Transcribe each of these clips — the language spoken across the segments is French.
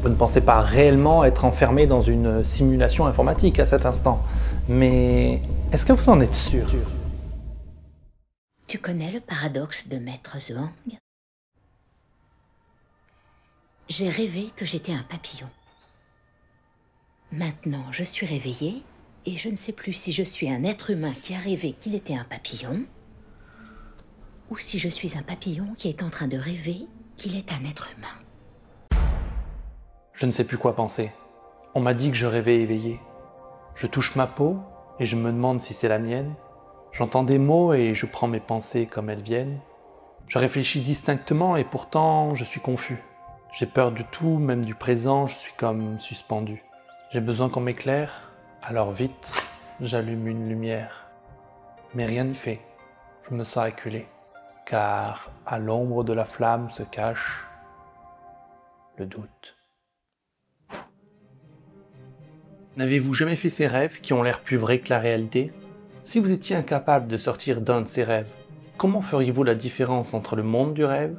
Vous ne pensez pas réellement être enfermé dans une simulation informatique à cet instant. Mais est-ce que vous en êtes sûr? Tu connais le paradoxe de Maître Zhuang? J'ai rêvé que j'étais un papillon. Maintenant, je suis réveillée et je ne sais plus si je suis un être humain qui a rêvé qu'il était un papillon ou si je suis un papillon qui est en train de rêver qu'il est un être humain. Je ne sais plus quoi penser. On m'a dit que je rêvais éveillé. Je touche ma peau et je me demande si c'est la mienne. J'entends des mots et je prends mes pensées comme elles viennent. Je réfléchis distinctement et pourtant je suis confus. J'ai peur de tout, même du présent, je suis comme suspendu. J'ai besoin qu'on m'éclaire, alors vite, j'allume une lumière. Mais rien n'y fait. Je me sens acculé, car à l'ombre de la flamme se cache le doute. N'avez-vous jamais fait ces rêves qui ont l'air plus vrais que la réalité? Si vous étiez incapable de sortir d'un de ces rêves, comment feriez-vous la différence entre le monde du rêve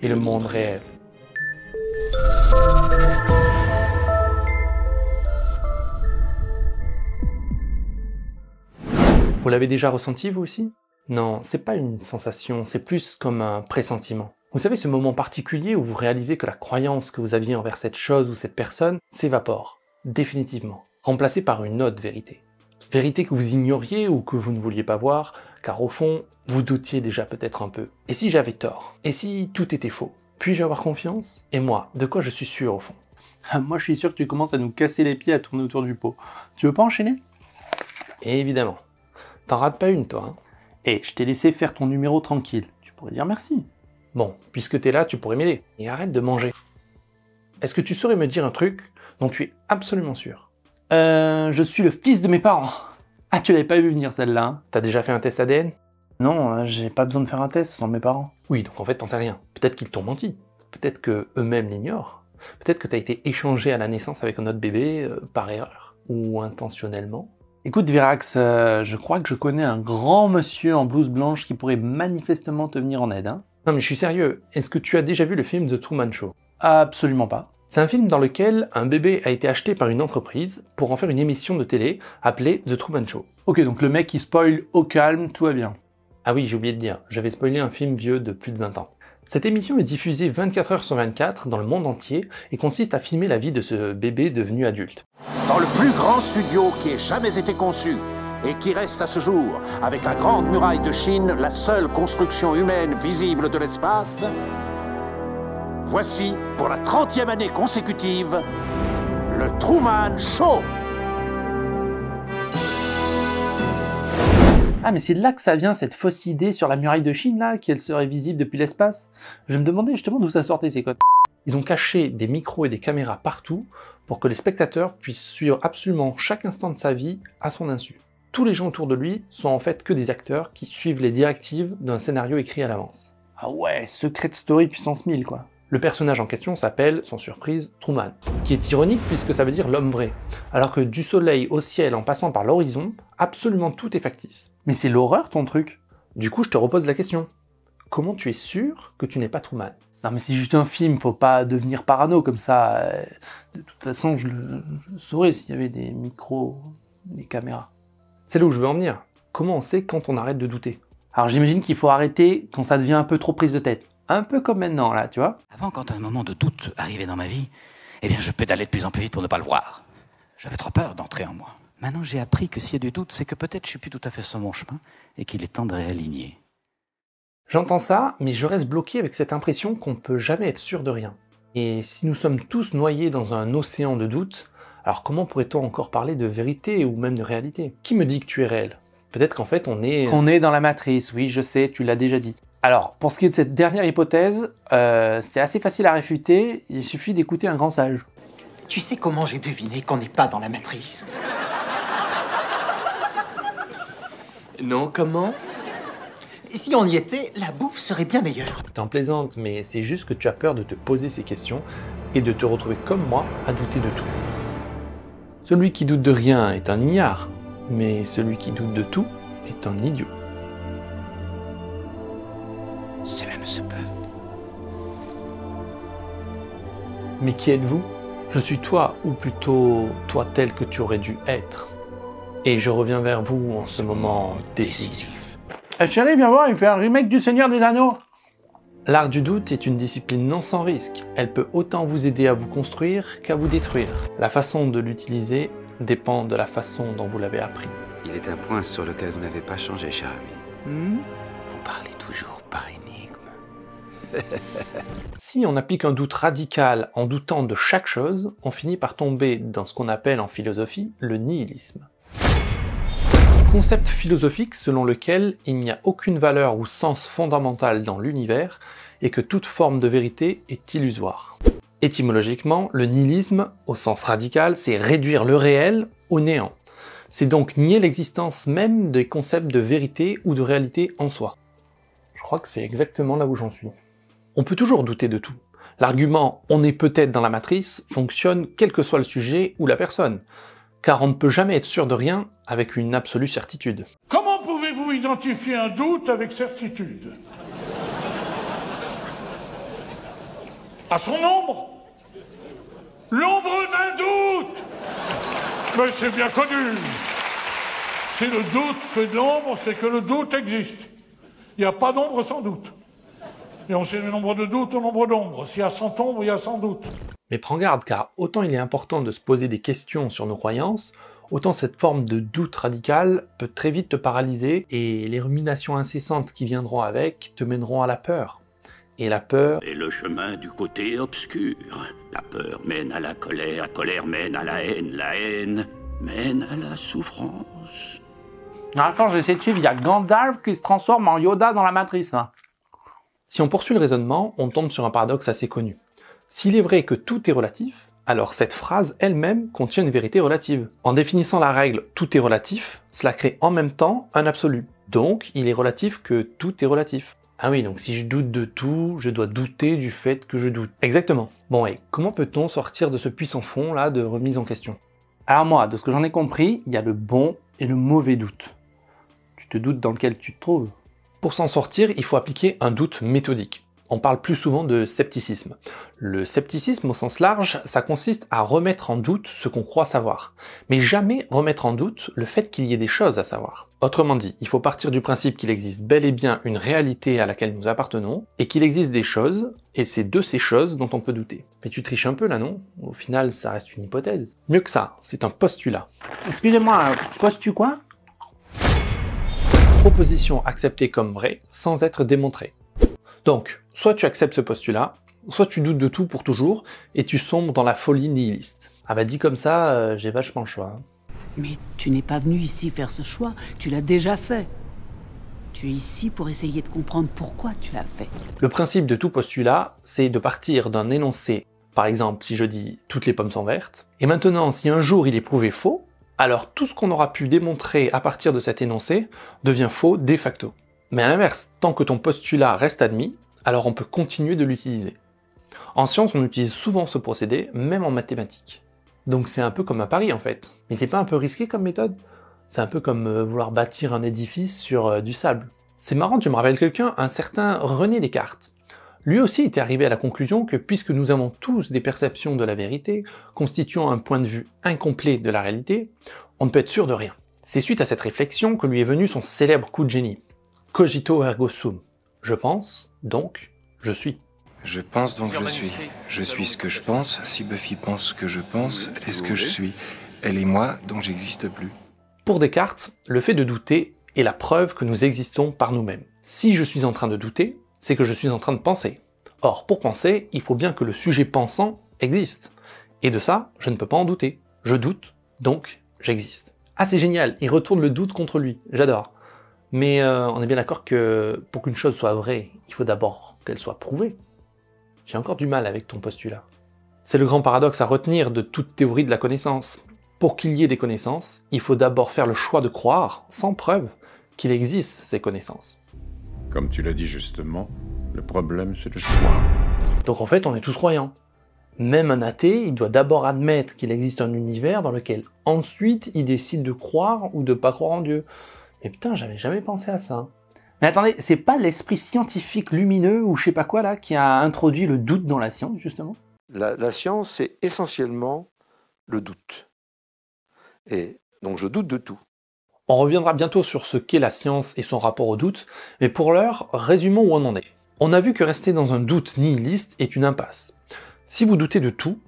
et le monde réel? Vous l'avez déjà ressenti vous aussi? Non, c'est pas une sensation, c'est plus comme un pressentiment. Vous savez, ce moment particulier où vous réalisez que la croyance que vous aviez envers cette chose ou cette personne s'évapore, définitivement, remplacée par une autre vérité. Vérité que vous ignoriez ou que vous ne vouliez pas voir, car au fond, vous doutiez déjà peut-être un peu. Et si j'avais tort? Et si tout était faux? Puis-je avoir confiance? Et moi, de quoi je suis sûr au fond? Moi, je suis sûr que tu commences à nous casser les pieds à tourner autour du pot. Tu veux pas enchaîner? Et évidemment. T'en rates pas une, toi, hein? Eh, je t'ai laissé faire ton numéro tranquille. Tu pourrais dire merci. Bon, puisque t'es là, tu pourrais m'aider. Et arrête de manger. Est-ce que tu saurais me dire un truc dont tu es absolument sûr? Je suis le fils de mes parents. Ah, tu l'avais pas vu venir celle-là, hein? T'as déjà fait un test ADN? Non, j'ai pas besoin de faire un test, ce sont mes parents. Oui, donc en fait, t'en sais rien. Peut-être qu'ils t'ont menti. Peut-être que eux-mêmes l'ignorent. Peut-être que t'as été échangé à la naissance avec un autre bébé, par erreur. Ou intentionnellement. Écoute Virax, je crois que je connais un grand monsieur en blouse blanche qui pourrait manifestement te venir en aide, hein? Non mais je suis sérieux, est-ce que tu as déjà vu le film The Truman Show? Absolument pas. C'est un film dans lequel un bébé a été acheté par une entreprise pour en faire une émission de télé appelée The Truman Show. Ok, donc le mec qui spoil au calme, tout va bien. Ah oui, j'ai oublié de dire, j'avais spoilé un film vieux de plus de 20 ans. Cette émission est diffusée 24 heures sur 24 dans le monde entier et consiste à filmer la vie de ce bébé devenu adulte. Dans le plus grand studio qui ait jamais été conçu et qui reste à ce jour, avec la Grande Muraille de Chine, la seule construction humaine visible de l'espace, voici, pour la 30e année consécutive, le Truman Show. Ah mais c'est de là que ça vient cette fausse idée sur la muraille de Chine là, qu'elle serait visible depuis l'espace. Je me demandais justement d'où ça sortait ces codes. Ils ont caché des micros et des caméras partout pour que les spectateurs puissent suivre absolument chaque instant de sa vie à son insu. Tous les gens autour de lui sont en fait que des acteurs qui suivent les directives d'un scénario écrit à l'avance. Ah ouais, secret story puissance 1000 quoi. Le personnage en question s'appelle, sans surprise, Truman. Ce qui est ironique puisque ça veut dire l'homme vrai. Alors que du soleil au ciel en passant par l'horizon, absolument tout est factice. Mais c'est l'horreur ton truc. Du coup, je te repose la question. Comment tu es sûr que tu n'es pas Truman? Non mais c'est juste un film, faut pas devenir parano comme ça. De toute façon, je saurais s'il y avait des micros, des caméras. C'est là où je veux en venir. Comment on sait quand on arrête de douter? Alors j'imagine qu'il faut arrêter quand ça devient un peu trop prise de tête. Un peu comme maintenant là, tu vois. Avant, quand un moment de doute arrivait dans ma vie, eh bien je pédalais de plus en plus vite pour ne pas le voir. J'avais trop peur d'entrer en moi. Maintenant j'ai appris que s'il y a du doute, c'est que peut-être je suis plus tout à fait sur mon chemin et qu'il est temps de réaligner. J'entends ça, mais je reste bloqué avec cette impression qu'on ne peut jamais être sûr de rien. Et si nous sommes tous noyés dans un océan de doute, alors comment pourrait-on encore parler de vérité ou même de réalité? Qui me dit que tu es réel? Peut-être qu'en fait on est... Qu'on est dans la matrice, oui je sais, tu l'as déjà dit. Alors, pour ce qui est de cette dernière hypothèse, c'est assez facile à réfuter, il suffit d'écouter un grand sage. Tu sais comment j'ai deviné qu'on n'est pas dans la matrice? Non, comment? Si on y était, la bouffe serait bien meilleure. T'en plaisantes, mais c'est juste que tu as peur de te poser ces questions et de te retrouver comme moi à douter de tout. Celui qui doute de rien est un ignare, mais celui qui doute de tout est un idiot. Cela ne se peut. Mais qui êtes-vous? Je suis toi, ou plutôt toi tel que tu aurais dû être. Et je reviens vers vous en ce moment décisif. Chérie, viens voir, il fait un remake du Seigneur des Anneaux. L'art du doute est une discipline non sans risque. Elle peut autant vous aider à vous construire qu'à vous détruire. La façon de l'utiliser dépend de la façon dont vous l'avez appris. Il est un point sur lequel vous n'avez pas changé, cher ami. Vous parlez toujours par énigme. Si on applique un doute radical en doutant de chaque chose, on finit par tomber dans ce qu'on appelle en philosophie le nihilisme. Concept philosophique selon lequel il n'y a aucune valeur ou sens fondamental dans l'univers et que toute forme de vérité est illusoire. Étymologiquement, le nihilisme, au sens radical, c'est réduire le réel au néant. C'est donc nier l'existence même des concepts de vérité ou de réalité en soi. Je crois que c'est exactement là où j'en suis. On peut toujours douter de tout. L'argument « on est peut-être dans la matrice » fonctionne quel que soit le sujet ou la personne, car on ne peut jamais être sûr de rien avec une absolue certitude. Comment pouvez-vous identifier un doute avec certitude? À son ombre? L'ombre d'un doute! Mais c'est bien connu. Si le doute fait de l'ombre, c'est que le doute existe. Il n'y a pas d'ombre sans doute. Et on sait le nombre de doutes au nombre d'ombres. S'il y a 100 ombres, il y a 100 doutes. Mais prends garde, car autant il est important de se poser des questions sur nos croyances, autant cette forme de doute radical peut très vite te paralyser et les ruminations incessantes qui viendront avec te mèneront à la peur. Et la peur est le chemin du côté obscur. La peur mène à la colère mène à la haine mène à la souffrance. Attends, j'essaie de suivre, il y a Gandalf qui se transforme en Yoda dans la matrice. Hein. Si on poursuit le raisonnement, on tombe sur un paradoxe assez connu. S'il est vrai que tout est relatif, alors cette phrase elle-même contient une vérité relative. En définissant la règle « tout est relatif », cela crée en même temps un absolu. Donc, il est relatif que tout est relatif. Ah oui, donc si je doute de tout, je dois douter du fait que je doute. Exactement. Bon, et comment peut-on sortir de ce puissant fond là de remise en question? Alors moi, de ce que j'en ai compris, il y a le bon et le mauvais doute. Tu te doutes dans lequel tu te trouves. Pour s'en sortir, il faut appliquer un doute méthodique. On parle plus souvent de scepticisme. Le scepticisme au sens large, ça consiste à remettre en doute ce qu'on croit savoir, mais jamais remettre en doute le fait qu'il y ait des choses à savoir. Autrement dit, il faut partir du principe qu'il existe bel et bien une réalité à laquelle nous appartenons, et qu'il existe des choses, et c'est de ces choses dont on peut douter. Mais tu triches un peu là, non? Au final, ça reste une hypothèse. Mieux que ça, c'est un postulat. Excusez-moi, postu quoi? Proposition acceptée comme vraie, sans être démontrée. Donc, soit tu acceptes ce postulat, soit tu doutes de tout pour toujours, et tu sombres dans la folie nihiliste. Ah bah dit comme ça, j'ai vachement le choix. Mais tu n'es pas venu ici faire ce choix, tu l'as déjà fait. Tu es ici pour essayer de comprendre pourquoi tu l'as fait. Le principe de tout postulat, c'est de partir d'un énoncé. Par exemple, si je dis « toutes les pommes sont vertes », et maintenant, si un jour il est prouvé faux, alors tout ce qu'on aura pu démontrer à partir de cet énoncé devient faux de facto. Mais à l'inverse, tant que ton postulat reste admis, alors on peut continuer de l'utiliser. En science, on utilise souvent ce procédé, même en mathématiques. Donc c'est un peu comme un pari en fait. Mais c'est pas un peu risqué comme méthode? C'est un peu comme vouloir bâtir un édifice sur du sable. C'est marrant, tu me rappelles quelqu'un, un certain René Descartes. Lui aussi était arrivé à la conclusion que puisque nous avons tous des perceptions de la vérité, constituant un point de vue incomplet de la réalité, on ne peut être sûr de rien. C'est suite à cette réflexion que lui est venu son célèbre coup de génie. Cogito ergo sum. Je pense, donc je suis. Je pense donc je suis. Je suis ce que je pense. Si Buffy pense ce que je pense, elle est ce que je suis. Elle est moi, donc j'existe plus. Pour Descartes, le fait de douter est la preuve que nous existons par nous-mêmes. Si je suis en train de douter, c'est que je suis en train de penser. Or, pour penser, il faut bien que le sujet pensant existe. Et de ça, je ne peux pas en douter. Je doute, donc j'existe. Ah, c'est génial, il retourne le doute contre lui. J'adore. Mais on est bien d'accord que pour qu'une chose soit vraie, il faut d'abord qu'elle soit prouvée. J'ai encore du mal avec ton postulat. C'est le grand paradoxe à retenir de toute théorie de la connaissance. Pour qu'il y ait des connaissances, il faut d'abord faire le choix de croire, sans preuve, qu'il existe ces connaissances. Comme tu l'as dit justement, le problème c'est le choix. Donc en fait, on est tous croyants. Même un athée, il doit d'abord admettre qu'il existe un univers dans lequel ensuite il décide de croire ou de pas croire en Dieu. Mais putain, j'avais jamais pensé à ça. Mais attendez, c'est pas l'esprit scientifique lumineux ou je sais pas quoi là qui a introduit le doute dans la science justement? La science, c'est essentiellement le doute. Et donc je doute de tout. On reviendra bientôt sur ce qu'est la science et son rapport au doute, mais pour l'heure, résumons où on en est. On a vu que rester dans un doute nihiliste est une impasse. Si vous doutez de tout,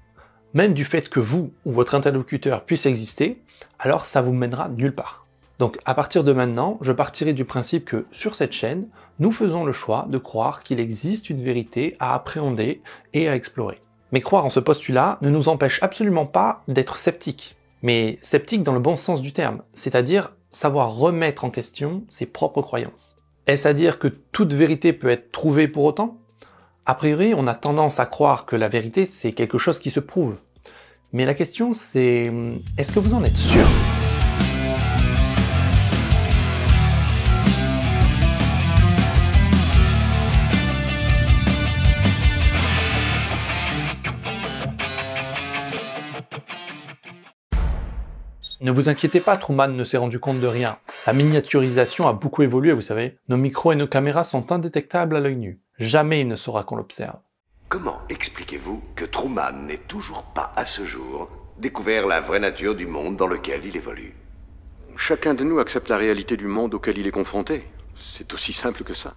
même du fait que vous ou votre interlocuteur puisse exister, alors ça vous mènera nulle part. Donc à partir de maintenant, je partirai du principe que sur cette chaîne, nous faisons le choix de croire qu'il existe une vérité à appréhender et à explorer. Mais croire en ce postulat ne nous empêche absolument pas d'être sceptiques. Mais sceptiques dans le bon sens du terme, c'est-à-dire savoir remettre en question ses propres croyances. Est-ce à dire que toute vérité peut être trouvée pour autant ? A priori, on a tendance à croire que la vérité, c'est quelque chose qui se prouve. Mais la question, c'est, est-ce que vous en êtes sûr ? Ne vous inquiétez pas, Truman ne s'est rendu compte de rien. La miniaturisation a beaucoup évolué, vous savez. Nos micros et nos caméras sont indétectables à l'œil nu. Jamais il ne saura qu'on l'observe. Comment expliquez-vous que Truman n'ait toujours pas, à ce jour, découvert la vraie nature du monde dans lequel il évolue? Chacun de nous accepte la réalité du monde auquel il est confronté. C'est aussi simple que ça.